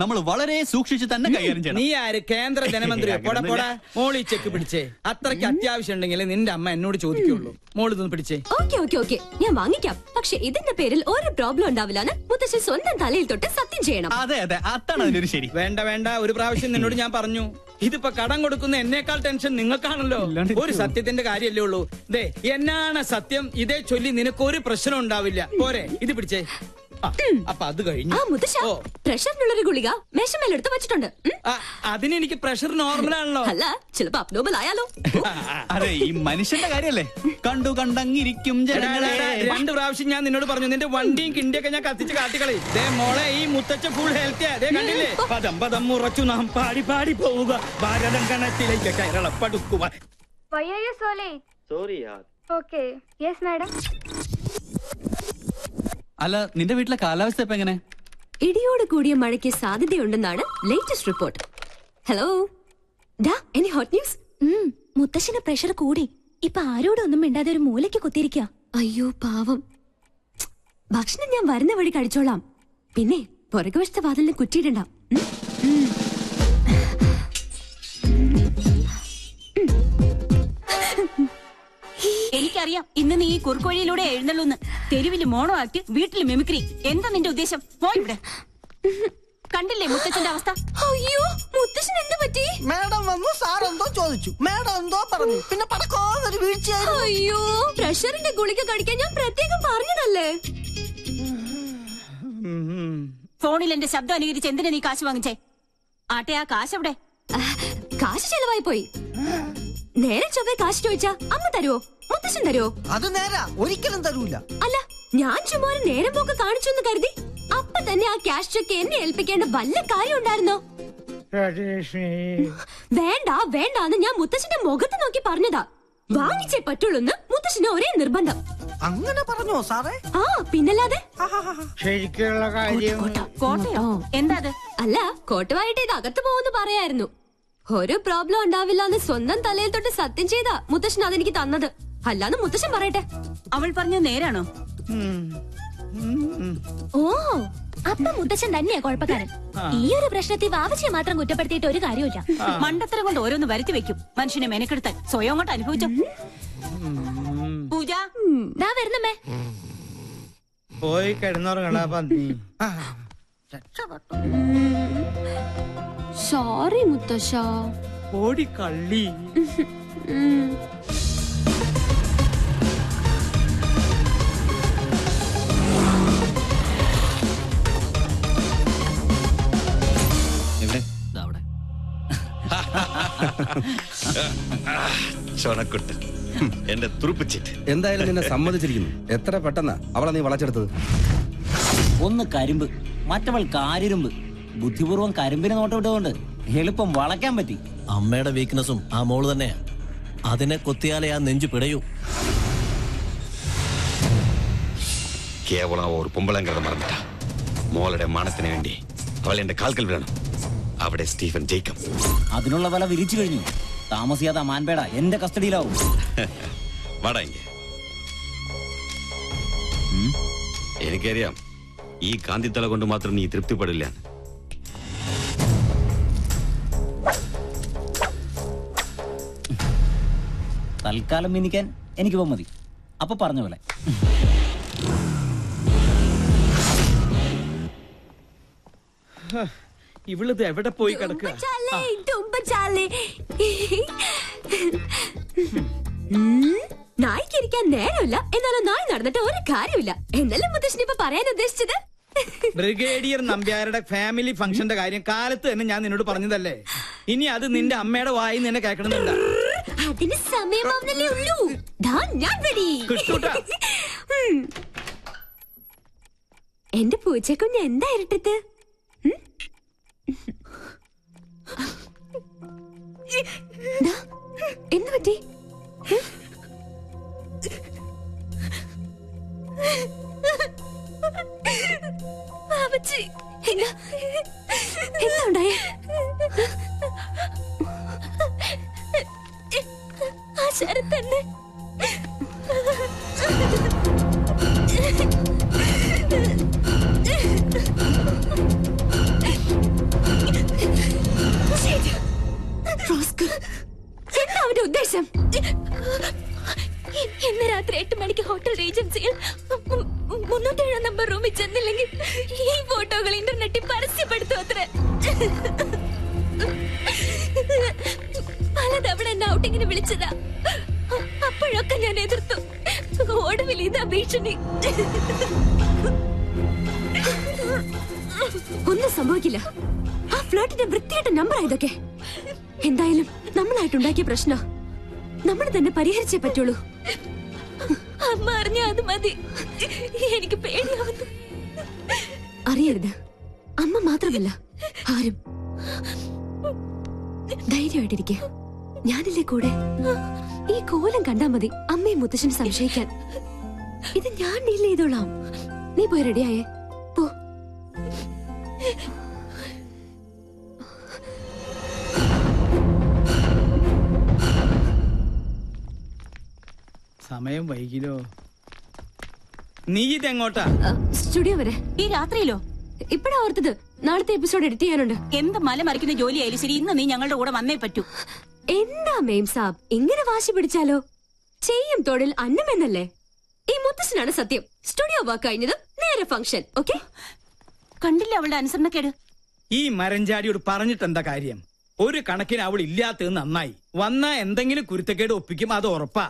നമ്മൾ വളരെ സൂക്ഷിച്ച് തന്നെ കൈകാര്യം ചെയ്യണം. നീ ആര്? കേന്ദ്ര ധനമന്ത്രി? മോളി ചെക്ക് പിടിച്ചേ. അത്രയ്ക്ക് അത്യാവശ്യം ഉണ്ടെങ്കിൽ നിന്റെ അമ്മ എന്നോട് ചോദിക്കുള്ളൂ. മോള് ഇതൊന്ന് പിടിച്ചേ. ഓക്കെ ഞാൻ വാങ്ങിക്കാം. പക്ഷെ ഇതിന്റെ പേരിൽ ഒരു പ്രോബ്ലം ഉണ്ടാവില്ലാന്ന് മുത്തശ്ശൻ സ്വന്തം തലയിൽ തൊട്ട് സത്യം ചെയ്യണം. അതെ അതാണ് അതിനൊരു ശരി. വേണ്ട, ഒരു പ്രാവശ്യം നിന്നോട് ഞാൻ പറഞ്ഞു. ഇതിപ്പോ കടം കൊടുക്കുന്ന എന്നേക്കാൾ ടെൻഷൻ നിങ്ങൾക്കാണല്ലോ. ഒരു സത്യത്തിന്റെ കാര്യമല്ലേ ഉള്ളൂ. ദേ എന്നാണ് സത്യം, ഇതേ ചൊല്ലി നിനക്കൊരു പ്രശ്നം ഉണ്ടാവില്ല. പോരെ, ഇത് പിടിച്ചേ. അപ്പൊ അത് കഴിഞ്ഞു. പ്രഷറിനുള്ളൊരു ഗുളിക മേശമേലെടുത്ത് വെച്ചിട്ടുണ്ട്. അതിനെനിക്ക് പ്രഷർ നോർമലാണല്ലോ. അല്ല, ചിലപ്പോ അബ്നോർമൽ ആയാലോ. അതെ, ഈ മനുഷ്യന്റെ കാര്യല്ലേ. കണ്ടങ്ങിരിക്കും ജനങ്ങളെ. 2 പ്രാവശ്യം ഞാൻ നിന്നോട് പറഞ്ഞു, നിന്റെ വണ്ടിയും കിണ്ടിയൊക്കെ ഞാൻ കത്തിച്ച് കാട്ടിക്കളി. മോളെ, ഈ മുത്തച്ഛ ഫുൾ ഹെൽത്തിയാ. കണ്ടില്ലേ? പദം ഉറച്ചു നാം പാടി പാടി പോവുക, ഭാരതം കണത്തിലേക്ക് കേരളപ്പെടുക്കുക. അല്ല, നിന്റെ വീട്ടിലെ കാലാവസ്ഥ ഇപ്പൊ എങ്ങനെ? ഇടിയോട് കൂടിയ മഴയ്ക്ക് സാധ്യതയുണ്ടെന്നാണ് latest report. Hello, any hot news? മുത്തശ്ശന് പ്രഷർ കൂടി. ഇപ്പൊ ആരോടൊന്നും മിണ്ടാതെ ഒരു മൂലയ്ക്ക് കുത്തിയിരിക്കുക. അയ്യോ പാവം. ഭക്ഷണം ഞാൻ വരുന്ന വഴി കഴിച്ചോളാം. പിന്നെ പുറകുവശത്തെ വാതിലിന് കുറ്റിയിടണ്ട. എനിക്കറിയാം ഇന്ന് നീ ഈ കുറുക്കോഴിയിലൂടെ എഴുന്നള്ളൂന്ന്. തെരുവില് മോണോ ആക്ട്, വീട്ടില് മിമിക്രി. എന്താ നിന്റെ ഉദ്ദേശം? പോയിവിടെ. കണ്ടില്ലേ മുത്തച്ഛന്റെ അവസ്ഥ? അയ്യോ, മുത്തച്ഛൻ എന്ത് പറ്റി? മാഡം വന്നു, സാർ എന്തോ ചോദിച്ചു, മാഡം എന്തോ പറഞ്ഞു, പിന്നെ പടക്കോന്നൊരു വീഴ്ചയായിരുന്നു. അയ്യോ, പ്രഷറിന്റെ ഗുളിക കഴിക്കാൻ ഞാൻ പ്രത്യേകം പറഞ്ഞതല്ലേ. ഫോണിൽ എന്റെ ശബ്ദം അനുകരിച്ച് എന്തിനാ നീ കാശ് വാങ്ങിച്ചേ? ആട്ടെ, ആ കാശ് എവിടെ? കാശ് ചെലവായി പോയി. നേരെ ചൊവ്വേ കാശ് ചോദിച്ചാ അമ്മ തരുവോ? മുത്തശ്ശൻ തരുവോ? അത് നേരാ, ഒരിക്കലും തരൂല. അല്ല, ഞാൻ ചുമ്മാ ഒരു നേരം പോക്ക് കാണിച്ചു എന്ന് കരുതി അപ്പൊ തന്നെ ആ ക്യാഷ് ചെക്ക് എന്നെ ഏൽപ്പിക്കേണ്ട വല്ല കാര്യം ഉണ്ടായിരുന്നോ? വേണ്ടാന്ന് ഞാൻ മുത്തശ്ശന്റെ മുഖത്ത് നോക്കി പറഞ്ഞതാ. വാങ്ങിച്ചേ പറ്റുള്ളൂന്ന് മുത്തശ്ശന് ഒരേ നിർബന്ധം. അങ്ങനെ പറഞ്ഞോ സാറേ? ആ, പിന്നല്ലാതെ. ശരിക്കുള്ള കാര്യം. കോട്ടയോ? എന്താ അത്? അല്ല, കോട്ടുവായിട്ട് ഇത് അകത്ത് പോകുന്നു പറയായിരുന്നു. ഒരു പ്രോബ്ലം ഉണ്ടാവില്ല എന്ന് സ്വന്തം തലയിൽ തൊട്ട് സത്യം ചെയ്താ മുത്തശ്ശൻ അതെനിക്ക് തന്നത്. അല്ലാന്ന് മുത്തശ്ശൻ പറയട്ടെ. അവൾ പറഞ്ഞത് നേരാണോ? ഓ, അപ്പൊ മുത്തച്ഛൻ തന്നെയാ കുഴപ്പക്കാരൻ. ഈ ഒരു പ്രശ്നത്തെ വാവച്ചിയെ മാത്രം കുറ്റപ്പെടുത്തിയിട്ട് ഒരു കാര്യമില്ല. മണ്ടത്തരം കൊണ്ട് ഓരോന്ന് വരുത്തി വെക്കും. മനുഷ്യനെ മെനക്കെടുത്താൻ സ്വയം കൊണ്ട് അനുഭവിച്ചോ. പൂജ വരുന്നമ്മേ. പോയി കിടന്നുറങ്ങടാ പന്നി. സോറി മുത്തശ്ശ. ഓടി കള്ളി. ചൊണക്കുട്ട്, എന്റെ തുറുപ്പിച്ചിട്ട്. എന്തായാലും നിന്നെ സമ്മതിച്ചിരിക്കുന്നു. എത്ര പെട്ടെന്നാ അവളെ നീ വളച്ചെടുത്തത്. ഒന്ന് കരിമ്പ്, മറ്റവൾ കാരിരുമ്പ്. ബുദ്ധിപൂർവ്വം കരിമ്പിനെ നോട്ടവിട്ടുകൊണ്ട് എളുപ്പം വളയ്ക്കാൻ പറ്റി. അമ്മയുടെ വീക്ക്നെസ്സും ആ മോള് തന്നെയാ. അതിനെ കൊത്തിയാലേ ആ നെഞ്ചു പിടയൂ. കേവലം ഒരു പൊമ്പളങ്കര മറന്നിട്ട മോളുടെ മാനത്തിന് വേണ്ടി അവൾ എന്റെ കാൽക്കൽ വീഴണം. അവിടെ സ്റ്റീഫൻ ജേക്കബ്. അതിനുള്ള വല വിരിച്ചു കഴിഞ്ഞു. താമസിയാതെ മാൻപേട എന്റെ കസ്റ്റഡിയിലാവും. വാടാ ഇങ്ങ. എനിക്കറിയാം ഈ കാന്തിത്തല കൊണ്ട് മാത്രം നീ തൃപ്തിപ്പെടില്ല. തൽക്കാലം മിനിക്കാൻ എനിക്കിപ്പോ മതി. അപ്പൊ പറഞ്ഞ പോലെ. ഇവളിത് എവിടെ പോയി കിടക്കുക? നായിക്കിരിക്കാൻ നേരമില്ല, എന്നാലും നായി നടന്നിട്ട് ഒരു കാര്യമില്ല. എന്നല്ലേ മുത്തശ്ശൻ ഇപ്പൊ പറയാൻ ഉദ്ദേശിച്ചത്? ബ്രിഗേഡിയർ നമ്പ്യാരുടെ ഫാമിലി ഫംഗ്ഷന്റെ കാര്യം കാലത്ത് തന്നെ ഞാൻ നിന്നോട് പറഞ്ഞതല്ലേ. ഇനി അത് നിന്റെ അമ്മയുടെ വായി നിന്നെ കേൾക്കണമെന്നില്ല. അതിന് സമയമാവുന്നല്ലേ ഉള്ളൂ. ഞാൻ ready. എന്റെ പൂച്ചക്കുഞ്ഞ് എന്താ ഇരട്ടത്ത്? എന്ത് പറ്റി? എന്താ ഉണ്ടായേ? ആ ശരത്ത് തന്നെ. പലതവണ എന്നെ ഔട്ടിങ്ങിന് വിളിച്ചതാ. അപ്പോഴൊക്കെ ഞാൻ എതിർത്തു. ഒടുവിൽ ഇതാ ഭീഷണി. ഒന്നും സംഭവിക്കില്ല. ആ ഫ്ലേട്ടിന്റെ വൃത്തിയായിട്ട നമ്പറാ ഇതൊക്കെ. എന്തായാലും നമ്മളായിട്ടുണ്ടാക്കിയ പ്രശ്ന നമ്മൾ തന്നെ പരിഹരിച്ചേ പറ്റുള്ളൂ. അമ്മ അറിഞ്ഞ അത് മതി. എനിക്ക് പേടിയാവുന്നു. അറിയരുത്. അമ്മ മാത്രമല്ല ആരും. ധൈര്യമായിട്ടിരിക്കെ. ഞാനില്ലേ കൂടെ. ഈ കോലം കണ്ടാ മതി അമ്മയും മുത്തശ്ശനും സംശയിക്കാൻ. ഇത് ഞാൻ ഡീൽ ചെയ്തോളാം. നീ പോയി റെഡിയായേ പോ. സമയം വൈകിലോ? നീ ഇതെങ്ങോട്ടാ? സ്റ്റുഡിയോ വരെ. ഈ രാത്രിയിലോ? ഇപ്പഴാ ഓർത്തത്. നാളത്തെ എപ്പിസോഡ് എഡിറ്റ് ചെയ്യാനുണ്ട്. എന്ത് മല മറിക്കുന്ന ജോലിയായാലും ശരി, ഇന്ന് നീ ഞങ്ങളുടെ കൂടെ വന്നേ പറ്റൂ. എന്താ മേം സാബ് ഇങ്ങനെ വാശി പിടിച്ചാലോ? ചെയ്യും തൊഴിൽ അന്നമെന്നല്ലേ. ഈ മുത്തശ്ശനാണ് സത്യം. സ്റ്റുഡിയോ വർക്ക് കഴിഞ്ഞത് നേരെ ഫംഗ്ഷൻ. ഓക്കെ? കണ്ടില്ല അവളുടെ അനുസരണക്കേട്. ഈ മരഞ്ചാടിയോട് പറഞ്ഞിട്ട് എന്താ കാര്യം? ഒരു കണക്കിന് അവൾ ഇല്ലാത്തത് നന്നായി. വന്ന എന്തെങ്കിലും കുരുത്തക്കേട് ഒപ്പിക്കും, അത് ഉറപ്പാ.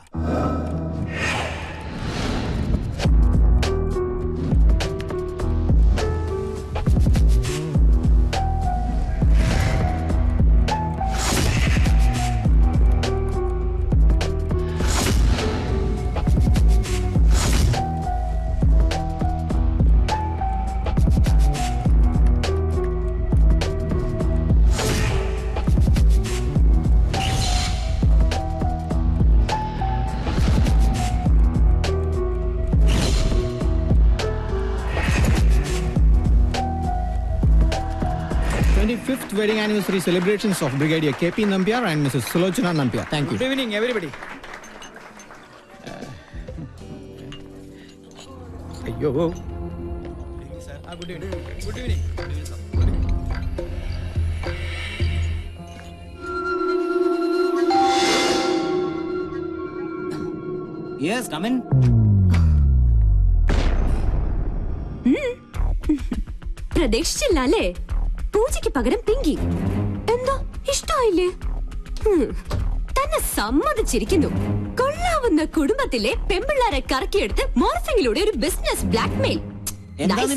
Wedding anniversary celebrations of Brigadier KP Nambiar and Mrs. Sulochana Nambiar. Thank you. Good evening, everybody. Ayyo. Good evening. Good evening. Yes, come in. പ്രതീക്ഷിച്ചില്ല അല്ലേ? പൂജയ്ക്ക് പകരം പിങ്കി. എന്താ ഇഷ്ടായില്ലേ? തന്നെ സമ്മതിച്ചിരിക്കുന്നു. കൊള്ളാവുന്ന കുടുംബത്തിലെ പെമ്പിള്ളാരെ കറക്കിയെടുത്ത് മോർഫിംഗിലൂടെ ഒരു ബിസിനസ് ബ്ലാക്ക്മെയിൽ.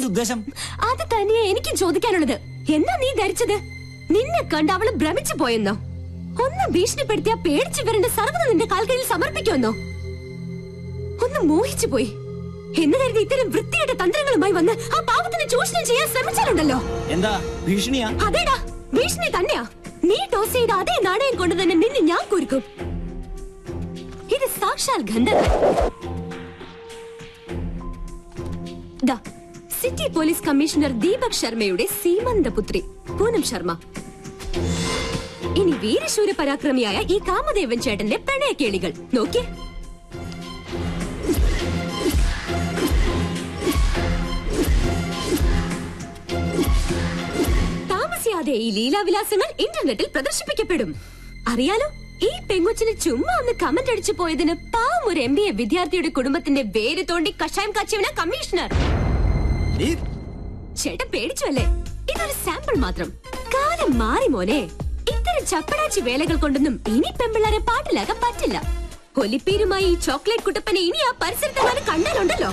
ഉദ്ദേശം അത് തന്നെയാ എനിക്കും ചോദിക്കാനുള്ളത്. എന്താ നീ ധരിച്ചത്? നിന്നെ കണ്ട് അവള് ഭ്രമിച്ചു പോയെന്നോ? ഒന്ന് ഭീഷണിപ്പെടുത്തിയാ പേടിച്ചു വരേണ്ട സർവ്വത നിന്റെ കാൽക്കീഴിൽ സമർപ്പിക്കുമെന്നോ? ഒന്ന് മോഹിച്ചു പോയി എന്ന് കരുതി ഇത്തരം വൃത്തിയായിട്ട് തന്ത്രങ്ങളുമായി വന്ന് ആ പാവത്തിനെ ചൂഷണം ചെയ്യാൻ ശ്രമിച്ചാലുണ്ടല്ലോ. എന്താ ഭീഷണിയാ? അതേടാ, ഭീഷണി തന്നെയാ. നീ ടോസ് ചെയ്ത അതേ നാണയം കൊണ്ട് തന്നെ നിന്നെ ഞാൻ കുരുക്കും. ഇത് സാക്ഷാൽ ഗന്ധർവൻ. സിറ്റി പോലീസ് കമ്മീഷണർ ദീപക് ശർമ്മയുടെ സീമന്തപുത്രി പൂനം ശർമ്മ. ഇനി വീരശൂര പരാക്രമിയായ ഈ കാമദേവൻ ചേട്ടന്റെ പ്രണയക്കേളികൾ നോക്കിയേ. താമസിയാതെ ഈ ലീലാവിലാസങ്ങൾ ഇന്റർനെറ്റിൽ പ്രദർശിപ്പിക്കപ്പെടും. അറിയാലോ, ഈ പെങ്കൊച്ചിന് ചുമ്മാ ഒന്ന് കമന്റ് അടിച്ചു പോയതിന് പാവം ഒരു MBA വിദ്യാർത്ഥിയുടെ കുടുംബത്തിന്റെ വേര് തോണ്ടി കഷായം കാച്ചിയവന കമ്മീഷണർ. ചേട്ടൻ പേടിച്ചു അല്ലേ? ഇതൊരു സാമ്പിൾ മാത്രം. കാലം മാറി മോനെ. ഇത്തരം ചപ്പടാച്ചി വേലകൾ കൊണ്ടൊന്നും ഇനി പെമ്പിള്ളാരെ പാട്ടിലാക്കാൻ പറ്റില്ല. ഒലിപ്പീരുമായി ഈ ചോക്ലേറ്റ് കുട്ടപ്പനെ ഇനി ആ പരിസരത്തെങ്ങാനും കണ്ടാലുണ്ടല്ലോ.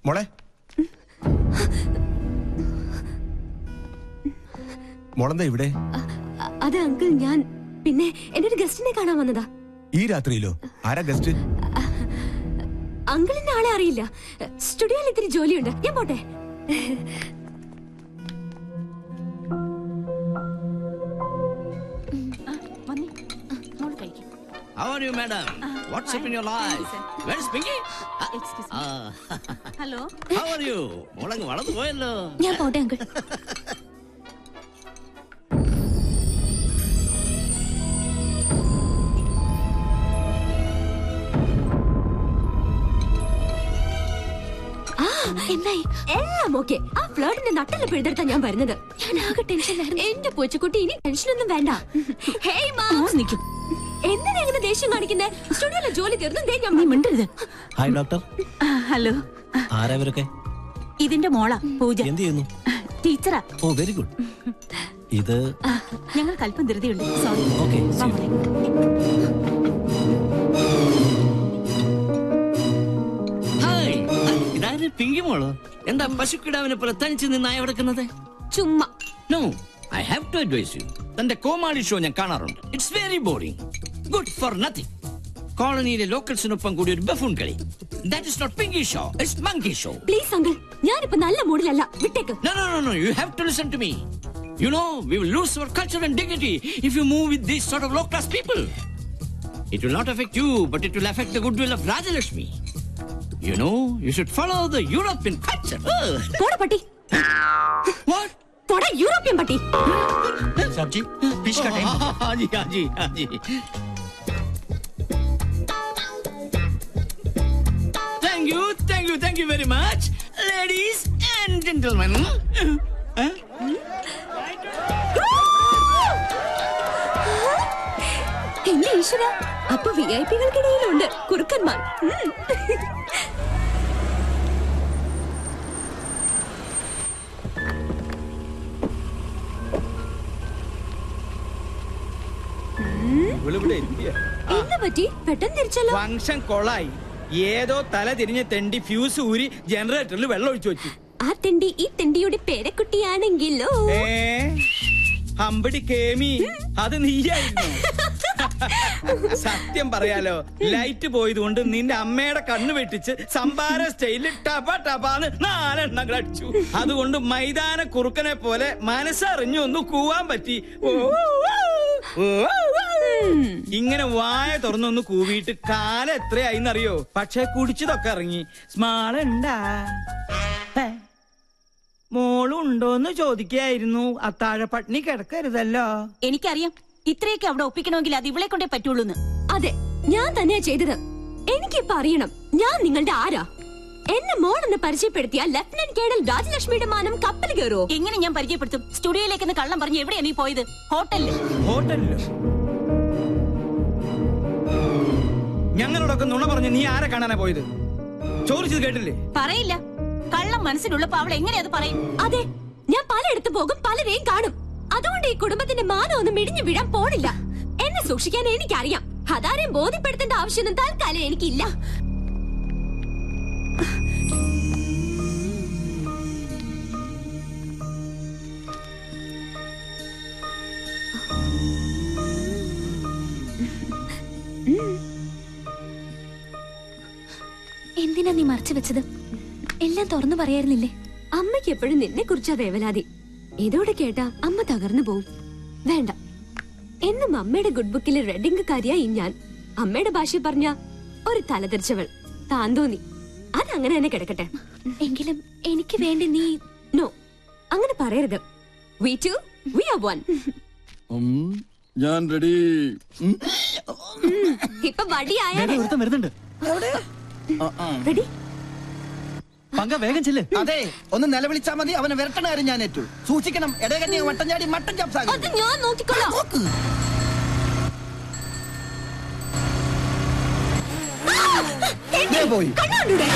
മോളെ, മോളെന്താ ഇവിടെ? അത് അങ്കിൾ, ഞാൻ പിന്നെ എന്റെ ഒരു ഗസ്റ്റിനെ കാണാൻ വന്നതാ. ഈ രാത്രിയിലോ? ആരാ ഗസ്റ്റ്? അങ്കിളിന്റെ ആളെ അറിയില്ല. സ്റ്റുഡിയോയിൽ ഇത്തിരി ജോലിയുണ്ട്, ഞാൻ പോട്ടെ. How are you, madam? What's up in your life? Where is Pinky? Excuse me. Hello. How are you? മോളങ്ങ് വളർന്നു പോയല്ലോ. ഞാൻ പോട്ടെ അങ്കിൾ. എന്തായി? എല്ലാം ഓക്കെ. ആ ഫ്ലേർട്ടിന്റെ നട്ടല് പിഴുതെടുത്താ ഞാൻ വരുന്നത്. ഞാൻ ആകെ ടെൻഷനിലായിരുന്നു. എന്റെ പൂച്ചക്കുട്ടി, ഇനി ടെൻഷനൊന്നും വേണ്ട. ഹേയ് മാം, നിൽക്കും. എന്തിനാ ഇങ്ങനെ ദേഷ്യം കാണിക്കുന്നേ? സ്റ്റുഡിയോയിലെ ജോലി തീർന്നു ദേ ഞാൻ മിണ്ടരുത്. Hi doctor. ഹലോ. ആരാ ഇവരൊക്കെ? ഇതിന്റെ മോളാ പൂജ. എന്ത് ചെയ്യുന്നു? ടീച്ചറാ. ഓ വെരി ഗുഡ്. ഇത് ഞങ്ങൾക്ക് അല്പം ധൃതിയുണ്ട്. സോറി. ഓക്കെ. ഹായ്, ഇതാര് പിങ്കി മോളോ? എന്താ പശുക്കിടാവിനെ പോലെ തനിച്ച് നിന്നായി കിടക്കുന്നത്? ചുമ്മാ. No, I have to advise you. തന്റെ കോമാളി ഷോ ഞാൻ കാണാറുണ്ട്. It's very boring, good for nothing. കോളനിയിലെ ലോക്കൽസിനൊപ്പം കൂടി ഒരു ബഫൂൺ കളി. That is not pinky show, it's monkey show. Please uncle, ഞാനിപ്പോ നല്ല മൂഡിലല്ല, വിട്ടേക്ക്. No, no, no, no, you have to listen to me. You know, we will lose our culture and dignity if you move with these sort of low-class people. It will not affect you, but it will affect the goodwill of Rajalakshmi. You know, you should follow the European culture. പോടാ പട്ടി. What? പോടാ European പട്ടി. Sabji, fish ka time. हाँ जी, हाँ जी, हाँ जी. Thank you very much, ladies and gentlemen. എന്റെ ഈശ്വര, അപ്പൊ VIP-കൾക്കിടയിലുണ്ട് കുറുക്കന്മാർ. എന്താ പറ്റി? പെട്ടെന്ന് തിരിച്ചല്ലോ. ഫംഗ്ഷൻ കൊളായി. ഏതോ തല തിരിഞ്ഞ് തെണ്ടി ഫ്യൂസ് ഊരി ജനറേറ്ററിൽ വെള്ളം ഒഴിച്ചു വെച്ചു. ആ തെണ്ടി ഈ തെണ്ടിയുടെ പേരക്കുട്ടിയാണെങ്കിലോ? ഹമ്പടി കേമി, അത് നീയായിരുന്നു. സത്യം പറയാലോ, ലൈറ്റ് പോയതുകൊണ്ട് നിന്റെ അമ്മയുടെ കണ്ണ് വെട്ടിച്ച് സംഭാര സ്റ്റൈലിൽ ടപ ടപാന്ന് 4 എണ്ണം അടിച്ചു. അതുകൊണ്ട് മൈതാന കുറുക്കനെ പോലെ മനസ്സറിഞ്ഞു ഒന്ന് കൂവാൻ പറ്റി. ഇങ്ങനെ വായ തുറന്നൊന്ന് കൂവിയിട്ട് കാലം എത്രയായിന്നറിയോ? പക്ഷെ കുടിച്ചതൊക്കെ ഇറങ്ങി. സ്മാളുണ്ടാ മോളുണ്ടോന്ന് ചോദിക്കായിരുന്നു. അത്താഴ പട്ടിണി കിടക്കരുതല്ലോ. എനിക്കറിയാം, ഇത്രയൊക്കെ അവിടെ ഒപ്പിക്കണമെങ്കിൽ അത് ഇവളെ കൊണ്ടേ പറ്റുള്ളൂന്ന്. അതെ, ഞാൻ തന്നെയാ ചെയ്തത്. എനിക്കിപ്പോ അറിയണം ഞാൻ നിങ്ങളുടെ ആരാ. എന്നെ മോളെന്ന് പരിചയപ്പെടുത്തിയ ലഫ്റ്റനന്റ് കേണൽ രാജലക്ഷ്മിയുടെ മാനം കപ്പൽ കയറോ? എങ്ങനെ ഞാൻ പരിചയപ്പെടുത്തും? സ്റ്റുഡിയോയിലേക്ക് കള്ളം പറഞ്ഞു എവിടെയാ നീ പോയത്? ഹോട്ടലിലോ? ഞങ്ങളോടൊക്കെ നുണ പറഞ്ഞു നീ ആരെ കാണാനാ പോയത്? ചോദിച്ചത് കേട്ടില്ലേ? പറയില്ല. കള്ളം മനസ്സിലുള്ളപ്പോ അവൾ എങ്ങനെ അത് പറയും? അതെ, ഞാൻ പലയിടത്ത് പോകും, പലരെയും കാണും. അതുകൊണ്ട് ഈ കുടുംബത്തിന്റെ മാനം ഒന്നും ഇടിഞ്ഞു വീഴാൻ പോണില്ല. എന്നെ സൂക്ഷിക്കാൻ എനിക്കറിയാം. അതാരെയും ബോധ്യപ്പെടുത്തേണ്ട ആവശ്യമൊന്നും തൽക്കാലം എനിക്കില്ല. എന്തിനാ നീ മറച്ചു വെച്ചത്? എല്ലാം തുറന്നു പറയായിരുന്നില്ലേ? അമ്മയ്ക്ക് എപ്പോഴും നിന്നെ കുറിച്ചാ വേവലാതി. ഇതോടെ കേട്ടാ അമ്മ തകർന്നു പോവും. വേണ്ട, എന്നും അമ്മയുടെ ഗുഡ് ബുക്കിലെ റെഡിംഗുകാരിയായി ഞാൻ. അമ്മയുടെ ഭാഷ പറഞ്ഞ ഒരു തലതെറിച്ചവൾ. താൻ തോന്നി, അതങ്ങനെ തന്നെ കിടക്കട്ടെ. എങ്കിലും എനിക്ക് വേണ്ടി നീ... നോ, അങ്ങനെ പറയരുത്. We two, we are one. ഞാൻ റെഡി. ഇപ്പൊ വടിയായാലേ വരുന്നുണ്ട്. റെഡി? പങ്ക വേഗം ചെല്ല്. അതെ, ഒന്ന് നിലവിളിച്ചാ മതി. അവനെ വിരട്ടണ കാര്യം ഞാൻ ഏറ്റു. സൂക്ഷിക്കണം, ഇടകന്നി വട്ടം ചാടി മട്ടൻ ചാപ്സാകും. അത് ഞാൻ നോക്കിക്കോളാം. പോയി കണ്ണാണ്ടൂടെ.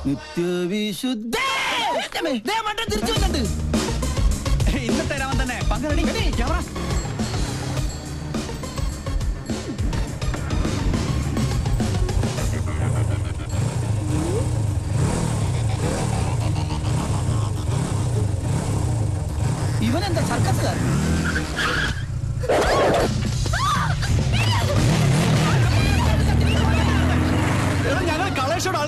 നിത്യവിശുദ്ധ മട്ടൻ തിരിച്ചു വന്നിട്ട് ഇന്നത്തെ രാമൻ തന്നെ. പങ്ക റെഡി. ക്യാമറ. ഇവനെന്താ സർക്കസുകാരൻ?